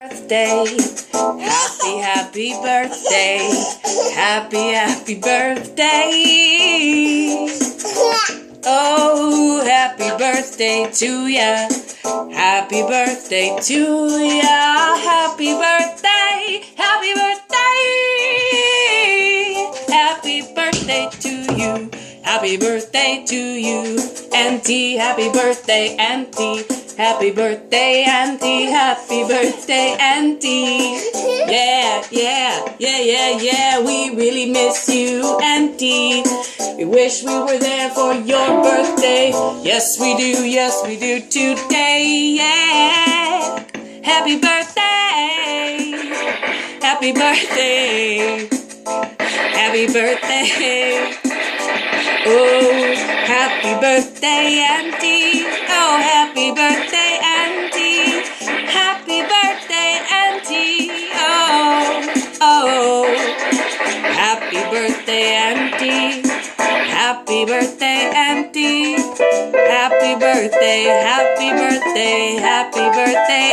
Birthday, happy birthday, happy birthday. Oh, happy birthday to ya, happy birthday to ya, happy birthday, happy birthday to you, happy birthday to you, Auntie, happy birthday, Auntie. Happy birthday, Auntie, happy birthday, Auntie. Yeah, we really miss you, Auntie. We wish we were there for your birthday. Yes, we do today, yeah. Happy birthday, happy birthday, happy birthday. Oh, happy birthday, Auntie. Oh, happy birthday, Auntie. Happy birthday, Auntie. Oh. Happy birthday, Auntie. Happy birthday, Auntie. Happy birthday, happy birthday, happy birthday,